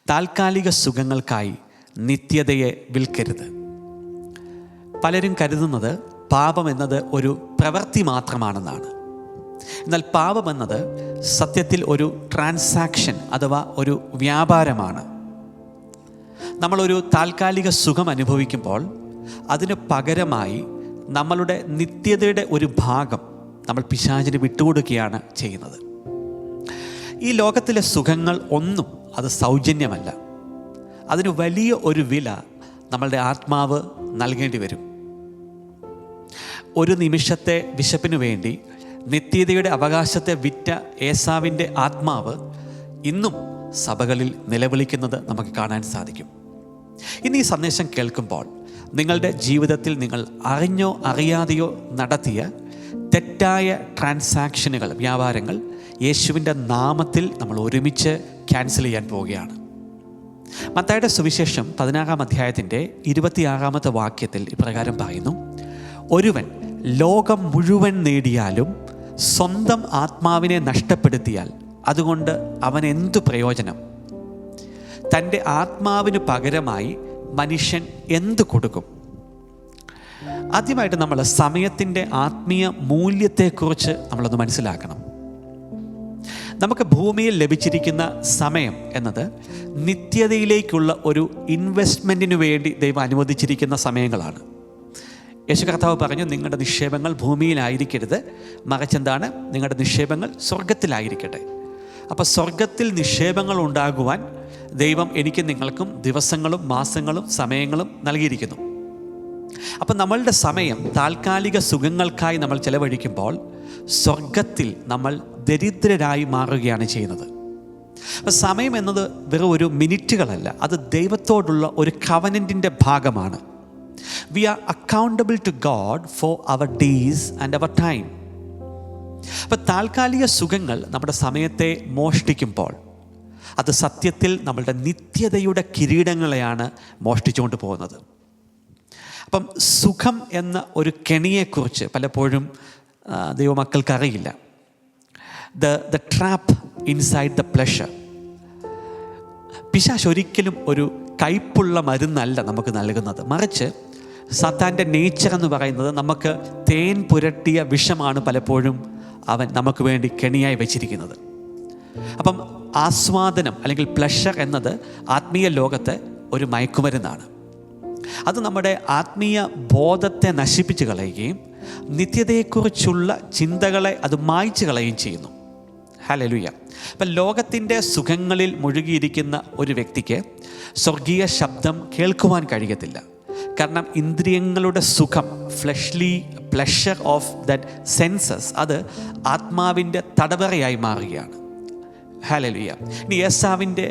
താൽക്കാലിക സുഖങ്ങൾക്കായി നിത്യതയെ വിൽക്കരുത്. പലരും കരുതുന്നത് പാപമെന്നത് ഒരു പ്രവൃത്തി മാത്രമാണെന്നാണ്. എന്നാൽ പാപമെന്നത് സത്യത്തിൽ ഒരു ട്രാൻസാക്ഷൻ അഥവാ ഒരു വ്യാപാരമാണ്. നമ്മളൊരു താൽക്കാലിക സുഖം അനുഭവിക്കുമ്പോൾ അതിന് പകരമായി നമ്മളുടെ നിത്യതയുടെ ഒരു ഭാഗം നമ്മൾ പിശാചിന് വിട്ടുകൊടുക്കുകയാണ് ചെയ്യുന്നത്. ഈ ലോകത്തിലെ സുഖങ്ങൾ ഒന്നും അത് സൗജന്യമല്ല. അതിന് വലിയ ഒരു വില നമ്മളുടെ ആത്മാവ് നൽകേണ്ടി വരും. ഒരു നിമിഷത്തെ വിശപ്പിനു വേണ്ടി നിത്യതയുടെ അവകാശത്തെ വിറ്റ ഏസാവിൻ്റെ ആത്മാവ് ഇന്നും സഭകളിൽ നിലവിളിക്കുന്നത് നമുക്ക് കാണാൻ സാധിക്കും. ഇന്ന് ഈ സന്ദേശം കേൾക്കുമ്പോൾ നിങ്ങളുടെ ജീവിതത്തിൽ നിങ്ങൾ അറിഞ്ഞോ അറിയാതെയോ നടത്തിയ തെറ്റായ ട്രാൻസാക്ഷനുകൾ, വ്യാപാരങ്ങൾ യേശുവിൻ്റെ നാമത്തിൽ നമ്മൾ ഒരുമിച്ച് ക്യാൻസൽ ചെയ്യാൻ പോവുകയാണ്. മത്തായിയുടെ സുവിശേഷം 16-ാം അധ്യായത്തിൻ്റെ 26-ാമത്തെ വാക്യത്തിൽ ഇപ്രകാരം പറയുന്നു: ഒരുവൻ ലോകം മുഴുവൻ നേടിയാലും സ്വന്തം ആത്മാവിനെ നഷ്ടപ്പെടുത്തിയാൽ അതുകൊണ്ട് അവൻ എന്തു പ്രയോജനം? തൻ്റെ ആത്മാവിന് പകരമായി മനുഷ്യൻ എന്തു കൊടുക്കും? ആദ്യമായിട്ട് നമ്മൾ സമയത്തിൻ്റെ ആത്മീയ മൂല്യത്തെക്കുറിച്ച് നമ്മളൊന്ന് മനസ്സിലാക്കണം. നമുക്ക് ഭൂമിയിൽ ലഭിച്ചിരിക്കുന്ന സമയം എന്നത് നിത്യതയിലേക്കുള്ള ഒരു ഇൻവെസ്റ്റ്മെൻറ്റിനു വേണ്ടി ദൈവം അനുവദിച്ചിരിക്കുന്ന സമയങ്ങളാണ്. യേശു കർത്താവ് പറഞ്ഞു, നിങ്ങളുടെ നിക്ഷേപങ്ങൾ ഭൂമിയിലായിരിക്കരുത്, മറിച്ചെന്താണ്? നിങ്ങളുടെ നിക്ഷേപങ്ങൾ സ്വർഗത്തിലായിരിക്കട്ടെ. അപ്പോൾ സ്വർഗത്തിൽ നിക്ഷേപങ്ങൾ ഉണ്ടാകുവാൻ ദൈവം എനിക്ക് നിങ്ങൾക്കും ദിവസങ്ങളും മാസങ്ങളും സമയങ്ങളും നൽകിയിരിക്കുന്നു. അപ്പം നമ്മളുടെ സമയം താൽക്കാലിക സുഖങ്ങൾക്കായി നമ്മൾ ചെലവഴിക്കുമ്പോൾ സ്വർഗത്തിൽ നമ്മൾ ദരിദ്രരായി മാറുകയാണ് ചെയ്യുന്നത്. അപ്പം സമയം എന്നത് വെറും ഒരു മിനിറ്റുകളല്ല, അത് ദൈവത്തോടുള്ള ഒരു കവനൻറ്റിൻ്റെ ഭാഗമാണ്. We are accountable to God for our days and our time. അപ്പോൾ താൽക്കാലിക സുഖങ്ങൾ നമ്മുടെ സമയത്തെ മോഷ്ടിക്കുമ്പോൾ അത് സത്യത്തിൽ നമ്മളുടെ നിത്യതയുടെ കിരീടങ്ങളെയാണ് മോഷ്ടിച്ചുകൊണ്ട് പോകുന്നത്. അപ്പം സുഖം എന്ന ഒരു കെണിയെക്കുറിച്ച് പലപ്പോഴും ദൈവമക്കൾക്ക് അറിയില്ല. The trap inside the pleasure. പിശാച് ഒരിക്കലും ഒരു കയ്പുള്ള മരുന്നല്ല നമുക്ക് നൽകുന്നത്, മറിച്ച് സാത്താൻ്റെ നേച്ചർ എന്ന് പറയുന്നത് നമുക്ക് തേൻ പുരട്ടിയ വിഷമാണ് പലപ്പോഴും അവൻ നമുക്ക് വേണ്ടി കെണിയായി വെച്ചിരിക്കുന്നത്. അപ്പം ആസ്വാദനം അല്ലെങ്കിൽ പ്ലഷർ എന്നത് ആത്മീയ ലോകത്തെ ഒരു മയക്കുമരുന്നാണ്. അത് നമ്മുടെ ആത്മീയ ബോധത്തെ നശിപ്പിച്ച് കളയുകയും നിത്യതയെക്കുറിച്ചുള്ള ചിന്തകളെ അത് മായ്ച്ചു കളയുകയും ചെയ്യുന്നു. ഹല്ലേലൂയ. അപ്പം ലോകത്തിൻ്റെ സുഖങ്ങളിൽ മുഴുകിയിരിക്കുന്ന ഒരു വ്യക്തിക്ക് സ്വർഗീയ ശബ്ദം കേൾക്കുവാൻ കഴിയത്തില്ല. കാരണം ഇന്ദ്രിയങ്ങളുടെ സുഖം, fleshly pleasure of that census, അത് ആത്മാവിൻ്റെ തടവറയായി മാറുകയാണ്. ഹല്ലേലൂയ. ഇനി ഏസാവിൻ്റെ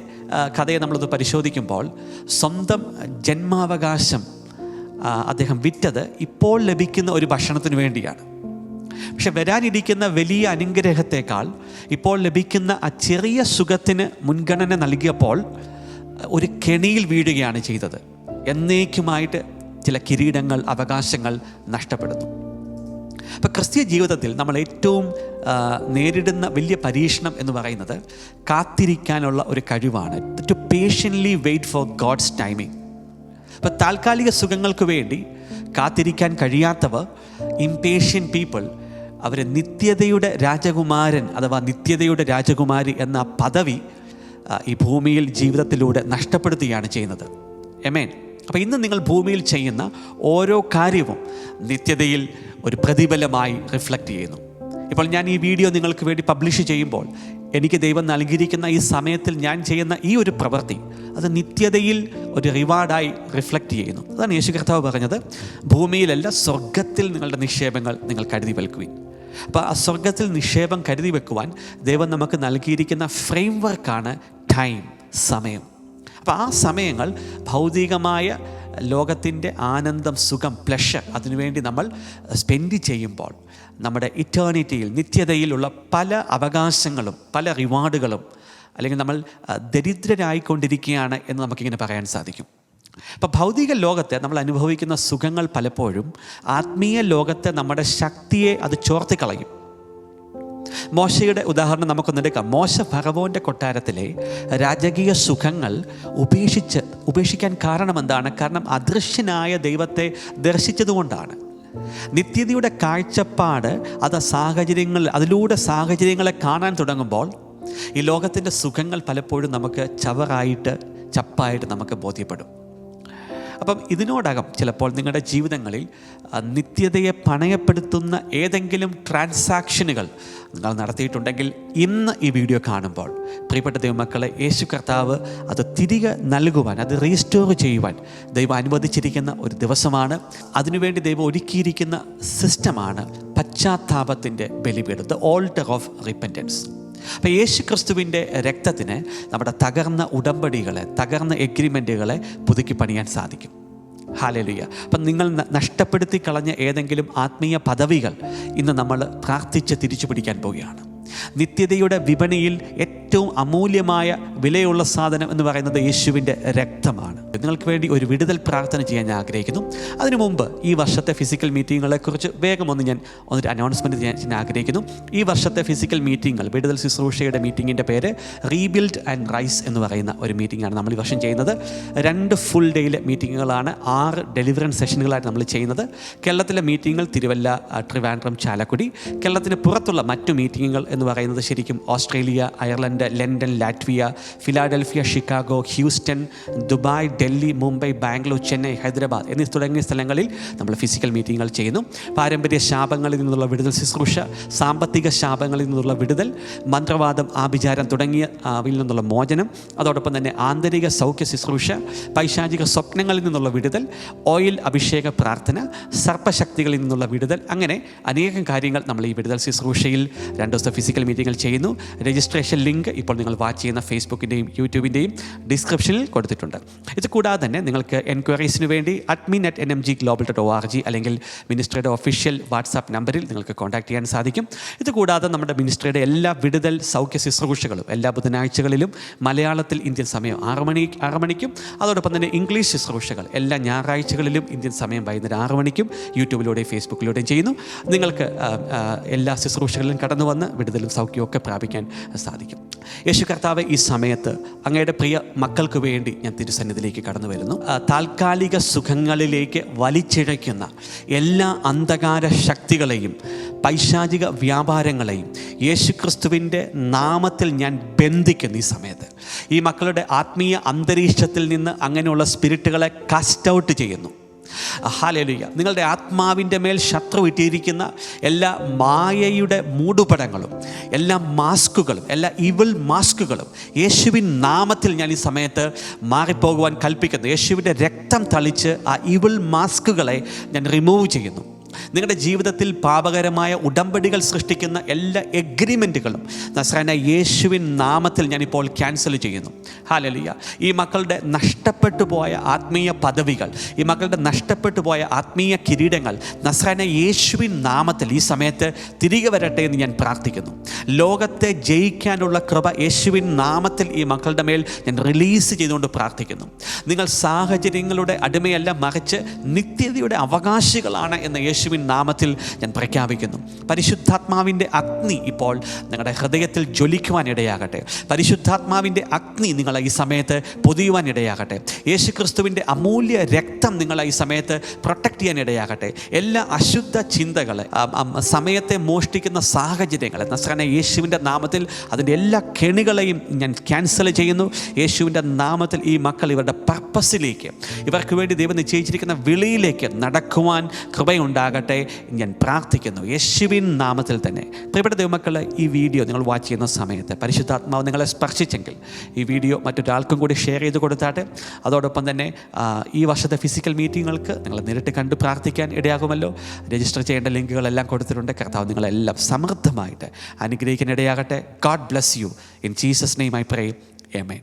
കഥയെ നമ്മളൊന്ന് പരിശോധിക്കുമ്പോൾ സ്വന്തം ജന്മാവകാശം അദ്ദേഹം വിറ്റത് ഇപ്പോൾ ലഭിക്കുന്ന ഒരു ഭക്ഷണത്തിന് വേണ്ടിയാണ്. പക്ഷെ വരാനിരിക്കുന്ന വലിയ അനുഗ്രഹത്തേക്കാൾ ഇപ്പോൾ ലഭിക്കുന്ന ആ ചെറിയ സുഖത്തിന് മുൻഗണന നൽകിയപ്പോൾ ഒരു കെണിയിൽ വീഴുകയാണ് ചെയ്തത്. എന്നേക്കുമായിട്ട് ചില കിരീടങ്ങൾ, അവകാശങ്ങൾ നഷ്ടപ്പെടുന്നു. അപ്പോൾ ക്രിസ്തീയ ജീവിതത്തിൽ നമ്മൾ ഏറ്റവും നേരിടുന്ന വലിയ പരീക്ഷണം എന്ന് പറയുന്നത് കാത്തിരിക്കാനുള്ള ഒരു കഴിവാണ്. To patiently wait for God's timing. അപ്പോൾ താൽക്കാലിക സുഖങ്ങൾക്ക് വേണ്ടി കാത്തിരിക്കാൻ കഴിയാത്തവർ, ഇംപേഷ്യൻ്റ് പീപ്പിൾ, അവർ നിത്യതയുടെ രാജകുമാരൻ അഥവാ നിത്യതയുടെ രാജകുമാരി എന്ന പദവി ഈ ഭൂമിയിൽ ജീവിതത്തിലൂടെ നഷ്ടപ്പെടുത്തുകയാണ് ചെയ്യുന്നത്. ആമേൻ. അപ്പോൾ ഇന്ന് നിങ്ങൾ ഭൂമിയിൽ ചെയ്യുന്ന ഓരോ കാര്യവും നിത്യതയിൽ ഒരു പ്രതിഫലമായി റിഫ്ലക്റ്റ് ചെയ്യുന്നു. ഇപ്പോൾ ഞാൻ ഈ വീഡിയോ നിങ്ങൾക്ക് വേണ്ടി പബ്ലിഷ് ചെയ്യുമ്പോൾ എനിക്ക് ദൈവം നൽകിയിരിക്കുന്ന ഈ സമയത്തിൽ ഞാൻ ചെയ്യുന്ന ഈ ഒരു പ്രവൃത്തി അത് നിത്യതയിൽ ഒരു റിവാർഡായി റിഫ്ലക്റ്റ് ചെയ്യുന്നു. അതാണ് യേശു കർത്താവ് പറഞ്ഞത്, ഭൂമിയിലല്ല സ്വർഗത്തിൽ നിങ്ങളുടെ നിക്ഷേപങ്ങൾ നിങ്ങൾ കരുതി വെക്കുവിൻ. അപ്പോൾ ആ സ്വർഗത്തിൽ നിക്ഷേപം കരുതി വെക്കുവാൻ ദൈവം നമുക്ക് നൽകിയിരിക്കുന്ന ഫ്രെയിം വർക്കാണ് ടൈം, സമയം. അപ്പോൾ ആ സമയങ്ങൾ ഭൗതികമായ ലോകത്തിൻ്റെ ആനന്ദം, സുഖം, പ്ലഷർ അതിനുവേണ്ടി നമ്മൾ സ്പെൻഡ് ചെയ്യുമ്പോൾ നമ്മുടെ ഇറ്റേണിറ്റിയിൽ, നിത്യതയിലുള്ള പല അവകാശങ്ങളും പല റിവാർഡുകളും അല്ലെങ്കിൽ നമ്മൾ ദരിദ്രരായിക്കൊണ്ടിരിക്കുകയാണ് എന്ന് നമുക്കിങ്ങനെ പറയാൻ സാധിക്കും. അപ്പോൾ ഭൗതിക ലോകത്തെ നമ്മൾ അനുഭവിക്കുന്ന സുഖങ്ങൾ പലപ്പോഴും ആത്മീയ ലോകത്തെ നമ്മുടെ ശക്തിയെ അത് ചോർത്തിക്കളയും. മോശയുടെ ഉദാഹരണം നമുക്കൊന്നെടുക്കാം. മോശ ഫറവോൻ്റെ കൊട്ടാരത്തിലെ രാജകീയ സുഖങ്ങൾ ഉപേക്ഷിക്കാൻ കാരണം എന്താണ്? കാരണം അദൃശ്യനായ ദൈവത്തെ ദർശിച്ചതുകൊണ്ടാണ്. നിത്യതയുടെ കാഴ്ചപ്പാട് അതിലൂടെ സാഹചര്യങ്ങളെ കാണാൻ തുടങ്ങുമ്പോൾ ഈ ലോകത്തിൻ്റെ സുഖങ്ങൾ പലപ്പോഴും നമുക്ക് ചപ്പായിട്ട് നമുക്ക് ബോധ്യപ്പെടും. അപ്പം ഇതിനോടകം ചിലപ്പോൾ നിങ്ങളുടെ ജീവിതങ്ങളിൽ നിത്യതയെ പണയപ്പെടുത്തുന്ന ഏതെങ്കിലും ട്രാൻസാക്ഷനുകൾ നിങ്ങൾ നടത്തിയിട്ടുണ്ടെങ്കിൽ ഇന്ന് ഈ വീഡിയോ കാണുമ്പോൾ പ്രിയപ്പെട്ട ദൈവമക്കളെ, യേശു കർത്താവ് അത് തിരികെ നൽകുവാൻ, അത് റീസ്റ്റോർ ചെയ്യുവാൻ ദൈവം അനുവദിച്ചിരിക്കുന്ന ഒരു ദിവസമാണ്. അതിനുവേണ്ടി ദൈവം ഒരുക്കിയിരിക്കുന്ന സിസ്റ്റമാണ് പശ്ചാത്താപത്തിൻ്റെ ബലിപീഠം, ദ ഓൾട്ടർ ഓഫ് റിപ്പൻറ്റൻസ്. അപ്പോൾ യേശു ക്രിസ്തുവിൻ്റെ രക്തത്തിന് നമ്മുടെ തകർന്ന ഉടമ്പടികളെ, തകർന്ന എഗ്രിമെൻറ്റുകളെ പുതുക്കി പണിയാൻ സാധിക്കും. ഹല്ലേലൂയ. അപ്പം നിങ്ങൾ നഷ്ടപ്പെടുത്തി കളഞ്ഞ ഏതെങ്കിലും ആത്മീയ പദവികൾ ഇന്ന് നമ്മൾ പ്രാർത്ഥിച്ച് തിരിച്ചു പിടിക്കാൻ പോവുകയാണ്. നിത്യതയുടെ വിപണിയിൽ ഏറ്റവും അമൂല്യമായ വിലയുള്ള സാധനം എന്ന് പറയുന്നത് യേശുവിൻ്റെ രക്തമാണ്. നിങ്ങൾക്ക് വേണ്ടി ഒരു വിടുതൽ പ്രാർത്ഥന ചെയ്യാൻ ഞാൻ ആഗ്രഹിക്കുന്നു. അതിനു മുമ്പ് ഈ വർഷത്തെ ഫിസിക്കൽ മീറ്റിങ്ങുകളെക്കുറിച്ച് വേഗം ഒരു അനൗൺസ്മെൻറ്റ് ചെയ്യാൻ ആഗ്രഹിക്കുന്നു. ഈ വർഷത്തെ ഫിസിക്കൽ മീറ്റിങ്ങുകൾ, വിടുതൽ ശുശ്രൂഷയുടെ മീറ്റിങ്ങിൻ്റെ പേര് റീബിൽഡ് ആൻഡ് റൈസ് എന്ന് പറയുന്ന ഒരു മീറ്റിംഗാണ് നമ്മൾ ഈ വർഷം ചെയ്യുന്നത്. 2 ഫുൾ ഡേയിലെ മീറ്റിങ്ങുകളാണ്, 6 ഡെലിവറൻസ് സെഷനുകളായിട്ട് നമ്മൾ ചെയ്യുന്നത്. കേരളത്തിലെ മീറ്റിങ്ങുകൾ തിരുവല്ല, ട്രിവാൻഡ്രം, ചാലക്കുടി. കേരളത്തിന് പുറത്തുള്ള മറ്റു മീറ്റിങ്ങുകൾ എന്ന് പറയുന്നത് ശരിക്കും Australia, Ireland, London, Latvia, Philadelphia, Chicago, Houston, Dubai, Delhi, Mumbai, Bangalore, Chennai, Hyderabad എന്നീ തുടങ്ങിയ സ്ഥലങ്ങളിൽ നമ്മൾ ഫിസിക്കൽ മീറ്റിങ്ങുകൾ ചെയ്യുന്നു. പാരമ്പര്യ ശാപങ്ങളിൽ നിന്നുള്ള വിടുതൽ ശുശ്രൂഷ, സാമ്പത്തിക ശാപങ്ങളിൽ നിന്നുള്ള വിടുതൽ, മന്ത്രവാദം, ആഭിചാരം തുടങ്ങിയവയിൽ നിന്നുള്ള മോചനം, അതോടൊപ്പം തന്നെ ആന്തരിക സൗഖ്യ ശുശ്രൂഷ, പൈശാചിക സ്വപ്നങ്ങളിൽ നിന്നുള്ള വിടുതൽ, ഓയിൽ അഭിഷേക പ്രാർത്ഥന, സർപ്പശക്തികളിൽ നിന്നുള്ള വിടുതൽ, അങ്ങനെ അനേകം കാര്യങ്ങൾ നമ്മൾ ഈ വിടുതൽ ശുശ്രൂഷയിൽ 2 ദിവസത്തെ ഫിസിക്കൽ മീറ്റിങ്ങുകൾ ചെയ്യുന്നു. രജിസ്ട്രേഷൻ ലിങ്ക് ഇപ്പോൾ നിങ്ങൾ വാച്ച് ചെയ്യുന്ന ഫേസ്ബുക്കിൻ്റെയും യൂട്യൂബിൻ്റെയും ഡിസ്ക്രിപ്ഷനിൽ കൊടുത്തിട്ടുണ്ട്. ഇത് കൂടാതെ തന്നെ നിങ്ങൾക്ക് എൻക്വയറീസിന് വേണ്ടി admin@nmgglobal.org അല്ലെങ്കിൽ മിനിസ്ട്രിയുടെ ഒഫീഷ്യൽ വാട്സാപ്പ് നമ്പറിൽ നിങ്ങൾക്ക് കോൺടാക്ട് ചെയ്യാൻ സാധിക്കും. ഇത് കൂടാതെ നമ്മുടെ മിനിസ്ട്രിയുടെ എല്ലാ വിടുതൽ സൗഖ്യ ശുശ്രൂഷകളും എല്ലാ ബുധനാഴ്ചകളിലും മലയാളത്തിൽ ഇന്ത്യൻ സമയം 6 മണിക്കും അതോടൊപ്പം തന്നെ ഇംഗ്ലീഷ് ശുശ്രൂഷകൾ എല്ലാ ഞായറാഴ്ചകളിലും ഇന്ത്യൻ സമയം വൈകുന്നേരം 6 മണിക്കും യൂട്യൂബിലൂടെയും ഫേസ്ബുക്കിലൂടെയും ചെയ്യുന്നു. നിങ്ങൾക്ക് എല്ലാ ശുശ്രൂഷകളിലും കടന്നു വന്ന് വിടുതലും സൗഖ്യവും ഒക്കെ പ്രാപിക്കാൻ സാധിക്കും. യേശു കർത്താവ്, ഈ സമയത്ത് അങ്ങയുടെ പ്രിയ മക്കൾക്ക് വേണ്ടി ഞാൻ തിരുസന്നിധിയിലേക്ക് കടന്നു വരുന്നു. താൽക്കാലിക സുഖങ്ങളിലേക്ക് വലിച്ചിഴയ്ക്കുന്ന എല്ലാ അന്ധകാര ശക്തികളെയും പൈശാചിക വ്യാപാരങ്ങളെയും യേശുക്രിസ്തുവിൻ്റെ നാമത്തിൽ ഞാൻ ബന്ധിക്കുന്നു. ഈ സമയത്ത് ഈ മക്കളുടെ ആത്മീയ അന്തരീക്ഷത്തിൽ നിന്ന് അങ്ങനെയുള്ള സ്പിരിറ്റുകളെ കാസ്റ്റ് ഔട്ട് ചെയ്യുന്നു. ഹല്ലേലൂയ. നിങ്ങളുടെ ആത്മാവിൻ്റെ മേൽ ശത്രു ഇട്ടിരിക്കുന്ന എല്ലാ മായയുടെ മൂടുപടങ്ങളും, എല്ലാ മാസ്കുകളും, എല്ലാ ഇവിൾ മാസ്കുകളും യേശുവിൻ നാമത്തിൽ ഞാൻ ഈ സമയത്ത് മാറിപ്പോകുവാൻ കൽപ്പിക്കുന്നു. യേശുവിൻ്റെ രക്തം തളിച്ച് ആ ഇവിൾ മാസ്കുകളെ ഞാൻ റിമൂവ് ചെയ്യുന്നു. നിങ്ങളുടെ ജീവിതത്തിൽ പാപകരമായ ഉടമ്പടികൾ സൃഷ്ടിക്കുന്ന എല്ലാ എഗ്രിമെൻറ്റുകളും നസ്രായനായ യേശുവിൻ നാമത്തിൽ ഞാനിപ്പോൾ ക്യാൻസൽ ചെയ്യുന്നു. ഹല്ലേലൂയ. ഈ മക്കളുടെ നഷ്ടപ്പെട്ടു പോയ ആത്മീയ പദവികൾ, ഈ മക്കളുടെ നഷ്ടപ്പെട്ടു പോയ ആത്മീയ കിരീടങ്ങൾ നസ്രായനായ യേശുവിൻ നാമത്തിൽ ഈ സമയത്ത് തിരികെ വരട്ടെ എന്ന് ഞാൻ പ്രാർത്ഥിക്കുന്നു. ലോകത്തെ ജയിക്കാനുള്ള കൃപ യേശുവിൻ നാമത്തിൽ ഈ മക്കളുടെ മേൽ ഞാൻ റിലീസ് ചെയ്തുകൊണ്ട് പ്രാർത്ഥിക്കുന്നു. നിങ്ങൾ സാഹചര്യങ്ങളുടെ അടിമയല്ല, മറിച്ച് നിത്യതയുടെ അവകാശികളാണ് എന്ന യേശുവിൻ നാമത്തിൽ ഞാൻ പ്രഖ്യാപിക്കുന്നു. പരിശുദ്ധാത്മാവിൻ്റെ അഗ്നി ഇപ്പോൾ നിങ്ങളുടെ ഹൃദയത്തിൽ ജ്വലിക്കുവാൻ ഇടയാകട്ടെ. പരിശുദ്ധാത്മാവിൻ്റെ അഗ്നി നിങ്ങളെ ഈ സമയത്ത് പൊതിയുവാൻ ഇടയാകട്ടെ. യേശുക്രിസ്തുവിൻ്റെ അമൂല്യ രക്തം നിങ്ങളെ ഈ സമയത്ത് പ്രൊട്ടക്റ്റ് ചെയ്യാൻ ഇടയാകട്ടെ. എല്ലാ അശുദ്ധ ചിന്തകളെ, സമയത്തെ മോഷ്ടിക്കുന്ന സാഹചര്യങ്ങളെ നസ്രായനായ യേശുവിൻ്റെ നാമത്തിൽ അതിൻ്റെ എല്ലാ കെണികളെയും ഞാൻ ക്യാൻസൽ ചെയ്യുന്നു. യേശുവിൻ്റെ നാമത്തിൽ ഈ മക്കൾ ഇവരുടെ പർപ്പസിലേക്ക്, ഇവർക്ക് വേണ്ടി ദൈവം നിശ്ചയിച്ചിരിക്കുന്ന വിളിയിലേക്ക് നടക്കുവാൻ കൃപയുണ്ടാകട്ടെ ഞാൻ പ്രാർത്ഥിക്കുന്നു, യേശുവിൻ നാമത്തിൽ തന്നെ. പ്രിയപ്പെട്ട ദൈവമക്കൾ, ഈ വീഡിയോ നിങ്ങൾ വാച്ച് ചെയ്യുന്ന സമയത്ത് പരിശുദ്ധാത്മാവ് നിങ്ങളെ സ്പർശിച്ചെങ്കിൽ ഈ വീഡിയോ മറ്റൊരാൾക്കും കൂടി ഷെയർ ചെയ്ത് കൊടുത്താട്ടെ. അതോടൊപ്പം തന്നെ ഈ വർഷത്തെ ഫിസിക്കൽ മീറ്റിങ്ങുകൾക്ക് നിങ്ങൾ നേരിട്ട് കണ്ട് പ്രാർത്ഥിക്കാൻ ഇടയാകുമല്ലോ. രജിസ്റ്റർ ചെയ്യേണ്ട ലിങ്കുകളെല്ലാം കൊടുത്തിട്ടുണ്ട്. കർത്താവ് നിങ്ങളെല്ലാം സമൃദ്ധമായിട്ട് അനുഗ്രഹിക്കാൻ ഇടയാകട്ടെ. God bless you. In Jesus name I pray. Amen.